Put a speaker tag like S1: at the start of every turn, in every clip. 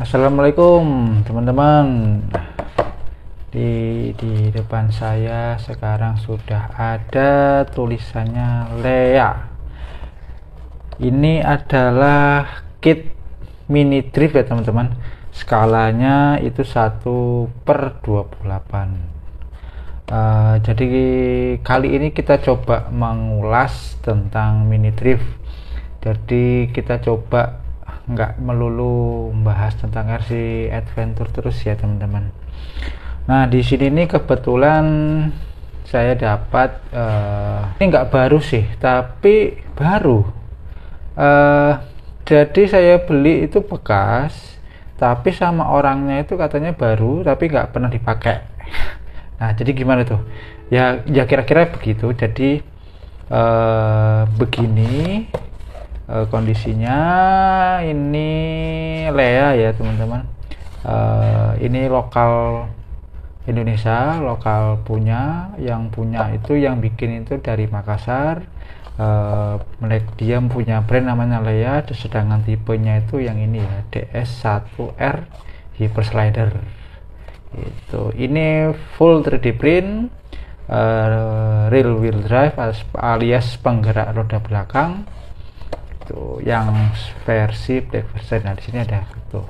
S1: Assalamualaikum teman-teman. Di depan saya sekarang sudah ada tulisannya Lea. Ini adalah kit mini drift ya teman-teman. Skalanya itu 1/28. Jadi kali ini kita coba mengulas tentang mini drift. Jadi kita coba nggak melulu membahas tentang RC Adventure terus ya teman-teman. Nah di sini nih kebetulan saya dapat ini nggak baru sih, tapi baru. Jadi saya beli itu bekas, tapi sama orangnya itu katanya baru, tapi nggak pernah dipakai. Nah jadi gimana tuh? Ya kira-kira begitu. Jadi begini. Kondisinya ini Lea ya teman-teman. Ini lokal Indonesia, lokal punya, yang punya itu yang bikin itu dari Makassar. Dia punya brand namanya Lea, sedangkan tipenya itu yang ini ya, DS1R Hyperslider. Itu ini full 3D print, rear wheel drive alias penggerak roda belakang. Yang versi black version. Nah di sini ada tuh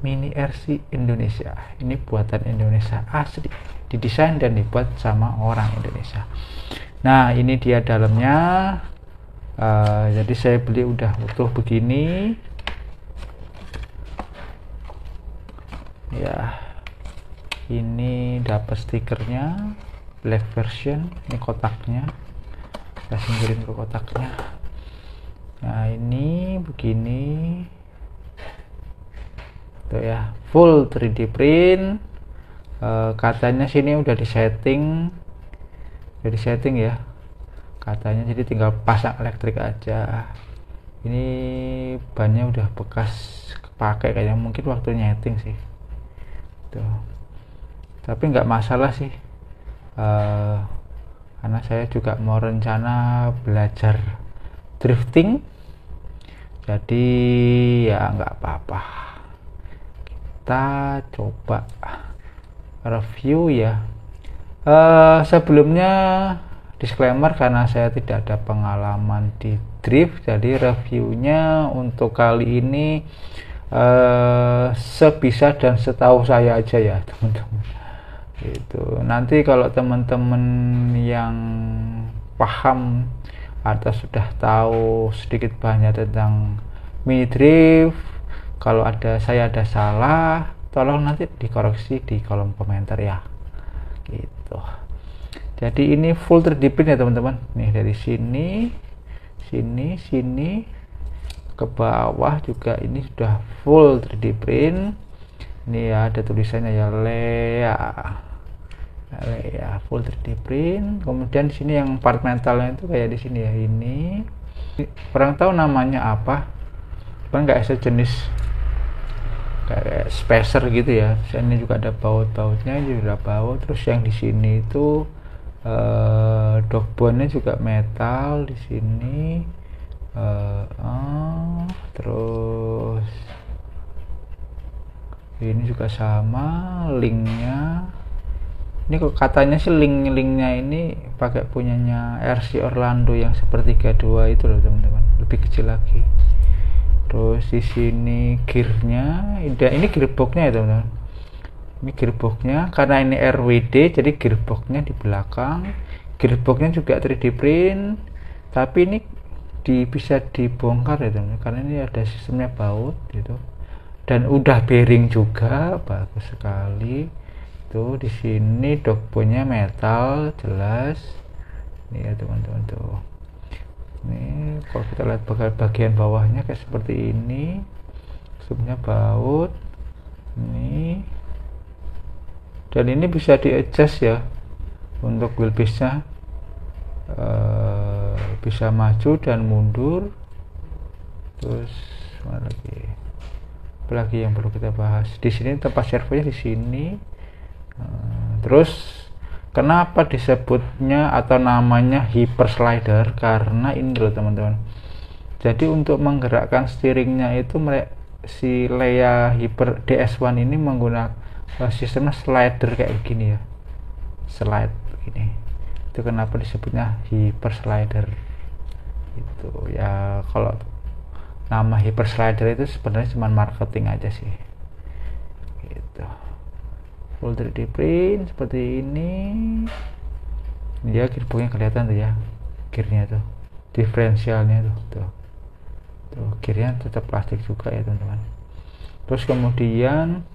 S1: mini RC Indonesia. Ini buatan Indonesia asli, didesain dan dibuat sama orang Indonesia. Nah ini dia dalamnya. Jadi saya beli udah utuh begini ya. Ini dapat stikernya black version. Ini kotaknya, kita singkirin ke kotaknya. Nah ini begini tuh ya, full 3D print. Katanya sini udah disetting ya katanya, jadi tinggal pasang elektrik aja. Ini bannya udah bekas pakai kayaknya, mungkin waktu nyeting sih tuh, tapi nggak masalah sih. Karena saya juga mau rencana belajar drifting, jadi ya nggak apa-apa, kita coba review ya. Sebelumnya disclaimer, karena saya tidak ada pengalaman di drift, jadi reviewnya untuk kali ini sebisa dan setahu saya aja ya teman-teman. Itu nanti kalau teman-teman yang paham atau sudah tahu sedikit banyak tentang mini drift, kalau saya ada salah, tolong nanti dikoreksi di kolom komentar ya gitu. Jadi ini full 3D print ya teman-teman. Nih dari sini ke bawah juga ini sudah full 3D print. Ini ya ada tulisannya ya Lea full 3D print. Kemudian di sini yang part metalnya itu kayak di sini ya, ini kurang tahu namanya apa, kan nggak sejenis kayak spacer gitu ya. Ini juga ada baut-bautnya, juga baut. Terus yang di sini itu dogboardnya juga metal di sini. Terus ini juga sama linknya. Ini kok katanya sih linknya ini pakai punyanya RC Orlando yang sepertiga 2 itu loh teman-teman, lebih kecil lagi. Terus di sini gearnya, ini gearboxnya ya teman-teman. Ini gearboxnya, karena ini RWD jadi gearboxnya di belakang. Gearboxnya juga 3D print, tapi ini bisa dibongkar ya teman-teman, karena ini ada sistemnya baut gitu. Dan udah bearing juga, bagus sekali. Tuh di sini dogboardnya metal jelas. Nih ya teman-teman tuh. Nih kalau kita lihat bagian bawahnya kayak seperti ini. Sistemnya baut. Nih. Dan ini bisa di-adjust ya untuk wheelbase-nya. Bisa maju dan mundur. Terus mana lagi? Apalagi yang perlu kita bahas? Di sini tempat servonya di sini. Terus kenapa disebutnya atau namanya Hyperslider? Karena ini loh teman-teman, Jadi untuk menggerakkan steeringnya itu si Lea Hyper DS1 ini menggunakan sistemnya slider kayak gini ya, slide gini. Itu kenapa disebutnya hyper slider itu ya. Kalau nama hyper slider itu sebenarnya cuma marketing aja sih gitu. Full 3D print seperti ini ya, gearboxnya kelihatan tuh ya, gearnya tuh, diferensialnya tuh gearnya tetap plastik juga ya teman-teman. Terus kemudian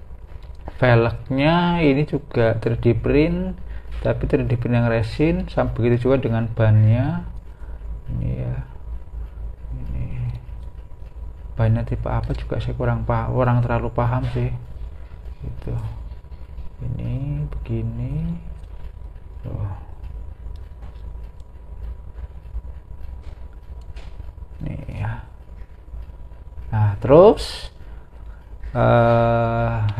S1: velgnya ini juga 3D print, tapi 3D print yang resin, sama begitu juga dengan bannya ini ya. Ini bannya tipe apa juga saya kurang terlalu paham sih gitu. Ini begini tuh. Nih ya. Nah terus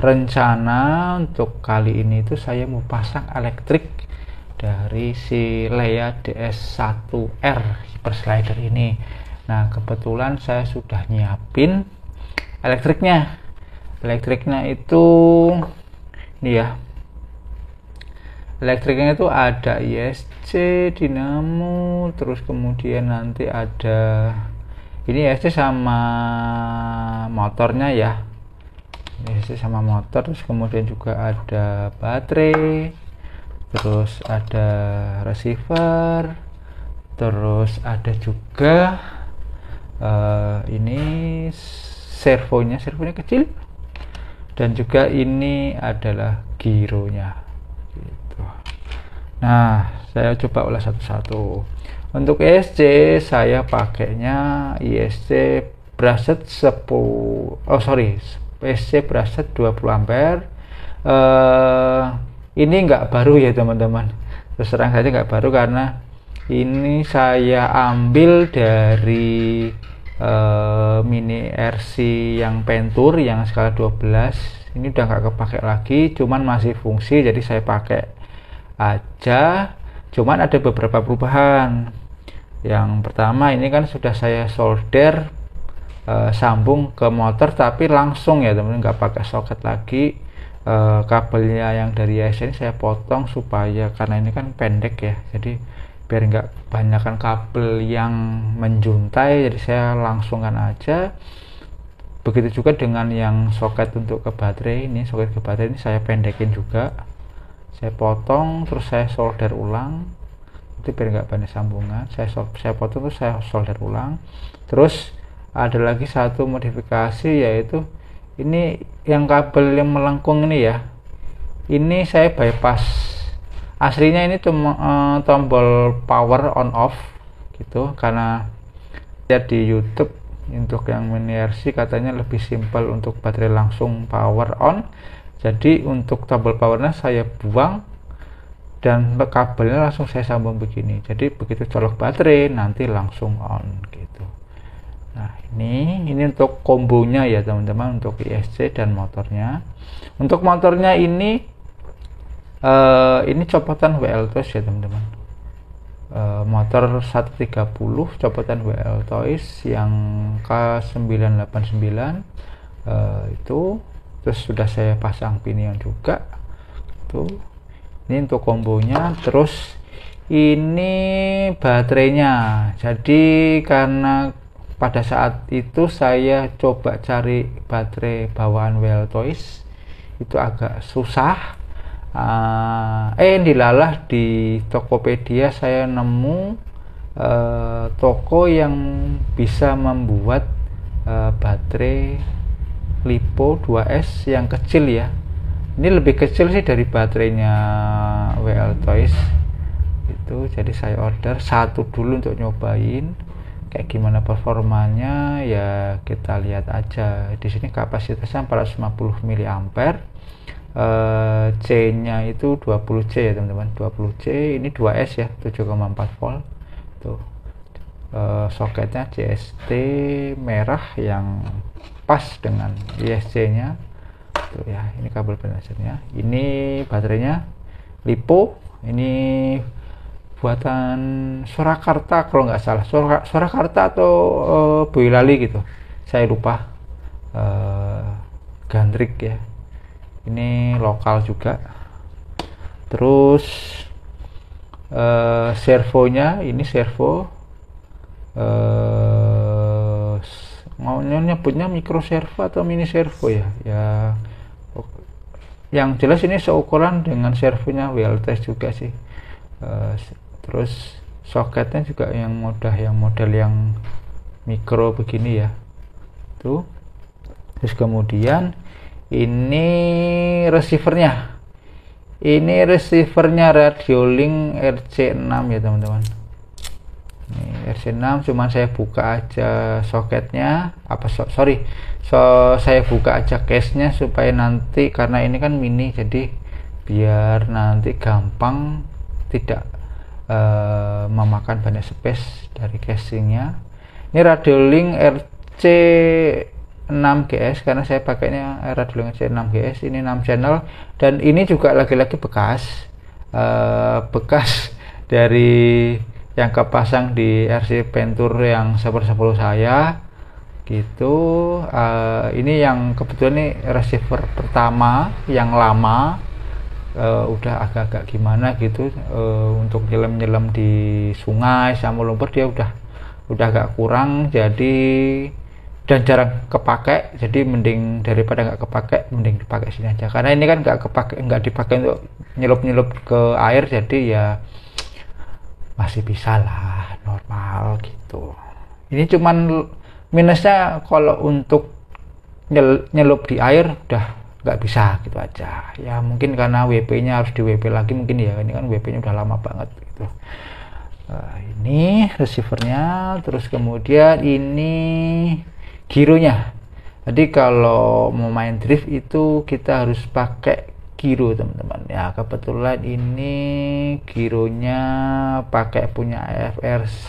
S1: rencana untuk kali ini tuh saya mau pasang elektrik dari si Lea DS1R Hyper Slider ini. Nah kebetulan saya sudah nyiapin elektriknya itu ini ya. Elektriknya itu ada ISC, dinamo, terus kemudian nanti ada ini ISC sama motornya ya, ISC sama motor. Terus kemudian juga ada baterai, terus ada receiver, terus ada juga ini servonya kecil, dan juga ini adalah gironya gitu. Nah saya coba ulas satu-satu. Untuk ISC saya pakainya ISC brushed ISC brushed 20 ampere. Ini enggak baru ya teman-teman, terus terang saja enggak baru karena ini saya ambil dari mini RC yang Pentur yang skala 12. Ini udah nggak kepake lagi, cuman masih fungsi, jadi saya pakai aja. Cuman ada beberapa perubahan. Yang pertama, ini kan sudah saya solder sambung ke motor, tapi langsung ya teman-teman, nggak pakai soket lagi. Kabelnya yang dari ISC ini saya potong supaya, karena ini kan pendek ya, jadi biar nggak kebanyakan kabel yang menjuntai, jadi saya langsungkan aja. Begitu juga dengan yang soket untuk ke baterai ini, soket ke baterai ini saya pendekin juga, saya potong terus saya solder ulang, itu biar nggak banyak sambungan. Saya potong terus saya solder ulang. Terus ada lagi satu modifikasi, yaitu ini yang kabel yang melengkung ini ya, ini saya bypass. Aslinya ini tombol power on off gitu, karena lihat di YouTube untuk yang mini RC katanya lebih simpel untuk baterai langsung power on. Jadi untuk tombol powernya saya buang dan kabelnya langsung saya sambung begini, jadi begitu colok baterai nanti langsung on gitu. Nah ini untuk kombonya ya teman-teman, untuk ISC dan motornya. Untuk motornya ini copotan WL Toys ya teman-teman, motor 130 copotan WL Toys yang K989 itu. Terus sudah saya pasang pinion juga tuh. Ini untuk kombonya. Terus ini baterainya, jadi karena pada saat itu saya coba cari baterai bawaan WL Toys itu agak susah. Dilalah di Tokopedia saya nemu toko yang bisa membuat baterai LiPo 2S yang kecil ya. Ini lebih kecil sih dari baterainya WL Toys itu. Jadi saya order satu dulu untuk nyobain kayak gimana performanya ya, kita lihat aja. Di sini kapasitasnya 450 mAh. C-nya itu 20C ya teman-teman, 20C. Ini 2S ya, 7,4 volt tuh. Soketnya CST merah yang pas dengan ISC-nya tuh ya. Ini kabel penasarnya, ini baterainya LiPo, ini buatan Surakarta kalau nggak salah, Surakarta atau Boyolali gitu, saya lupa. Gandrik ya, ini lokal juga. Terus servonya ini servo, mau nyebutnya micro servo atau mini servo ya, yang jelas ini seukuran dengan servonya WLTS juga sih. Terus soketnya juga yang model yang mikro begini ya tuh. Terus kemudian ini receivernya Radiolink RC6 ya teman-teman. Ini RC6, cuman saya buka aja soketnya, saya buka aja case-nya supaya nanti, karena ini kan mini, jadi biar nanti gampang, tidak memakan banyak space dari casingnya. Ini Radiolink RC6GS, karena saya pakainya Radiolink RC6GS, ini 6 channel, dan ini juga lagi-lagi bekas dari yang kepasang di RC Pentur yang 1010 saya gitu. Ini yang kebetulan ini receiver pertama yang lama, udah agak-agak gimana gitu, untuk nyelam di sungai sama lumpur dia udah agak kurang, jadi dan jarang kepake, jadi mending daripada nggak kepake, mending dipakai sini aja, karena ini kan nggak dipakai untuk nyelup ke air, jadi ya masih bisa lah, normal gitu. Ini cuman minusnya kalau untuk nyelup di air udah nggak bisa gitu aja ya, mungkin karena WP nya harus di WP lagi mungkin ya, ini kan WP nya udah lama banget gitu. Ini receivernya, terus kemudian ini gironya. Jadi kalau mau main drift itu kita harus pakai giro teman-teman ya. Kebetulan ini gironya pakai punya FRC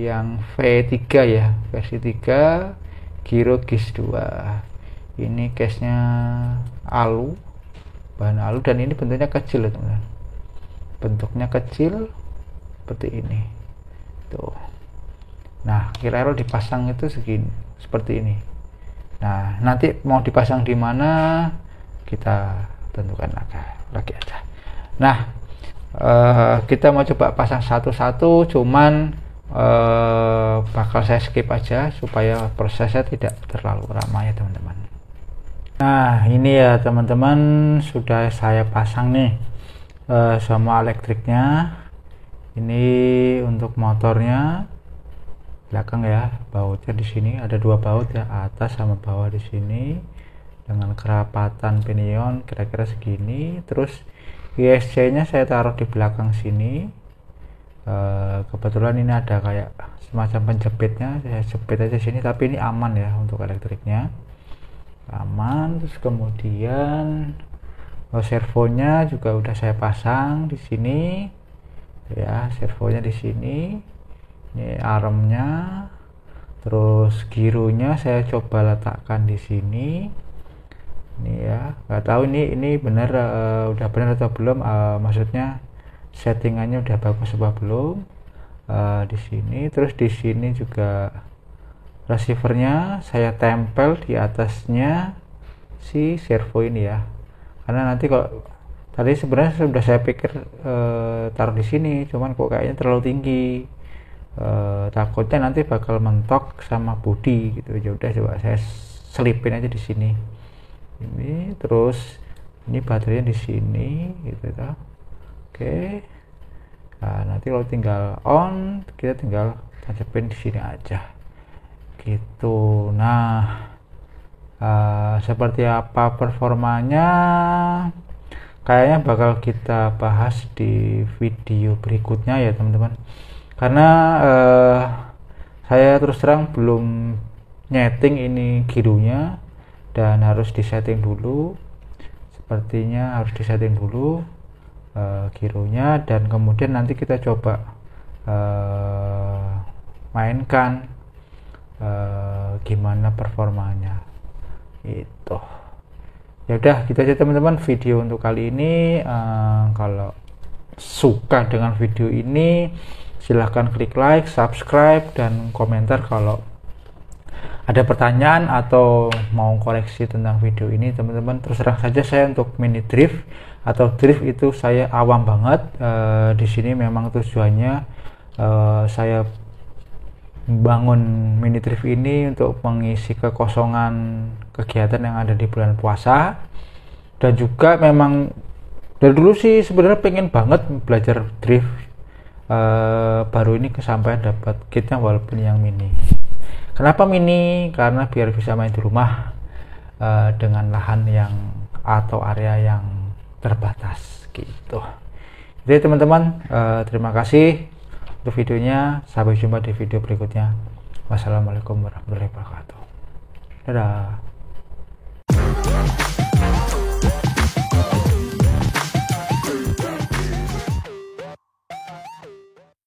S1: yang V3 ya, versi 3, giro GIS 2. Ini case nya bahan alu, dan ini bentuknya kecil ya teman-teman, bentuknya kecil seperti ini tuh. Nah, kira-kira dipasang itu seperti ini. Nah, nanti mau dipasang di mana kita tentukan lagi aja. Nah, kita mau coba pasang satu-satu, cuman bakal saya skip aja supaya prosesnya tidak terlalu lama ya teman-teman. Nah, ini ya teman-teman, sudah saya pasang nih semua elektriknya. Ini untuk motornya belakang ya, bautnya di sini ada 2 baut ya, atas sama bawah di sini dengan kerapatan pinion kira-kira segini. Terus ISC nya saya taruh di belakang sini. Kebetulan ini ada kayak semacam penjepitnya, saya jepit aja sini, tapi ini aman ya untuk elektriknya, aman. Terus kemudian servonya juga udah saya pasang di sini ya, servonya di sini. Ini armnya, terus gironya saya coba letakkan di sini. Ini ya, nggak tahu ini benar, udah benar atau belum, maksudnya settingannya udah bagus apa belum. Di sini, terus di sini juga receivernya saya tempel di atasnya si servo ini ya, karena nanti kalau tadi sebenarnya sudah saya pikir taruh di sini, cuman kok kayaknya terlalu tinggi. Takutnya nanti bakal mentok sama bodi gitu. Ya udah, coba saya selipin aja di sini. Ini terus ini baterainya di sini gitu ya. Oke. Nah, nanti kalau tinggal on, kita tinggal tancapin di sini aja. Gitu. Nah, seperti apa performanya? Kayaknya bakal kita bahas di video berikutnya ya teman-teman. Karena saya terus terang belum nyeting ini gironya, dan harus disetting dulu. Sepertinya harus disetting dulu gironya, dan kemudian nanti kita coba mainkan gimana performanya itu. Ya udah, gitu aja teman-teman video untuk kali ini. Kalau suka dengan video ini, silahkan klik like, subscribe, dan komentar kalau ada pertanyaan atau mau koreksi tentang video ini. Teman-teman terserah saja, saya untuk mini drift atau drift itu saya awam banget. Di sini memang tujuannya saya bangun mini drift ini untuk mengisi kekosongan kegiatan yang ada di bulan puasa, dan juga memang dari dulu sih sebenarnya pengen banget belajar drift. Baru ini kesampaian dapat kitnya walaupun yang mini. Kenapa mini? Karena biar bisa main di rumah dengan lahan yang atau area yang terbatas gitu. Jadi teman-teman, terima kasih untuk videonya. Sampai jumpa di video berikutnya. Wassalamualaikum warahmatullahi wabarakatuh. Dadah.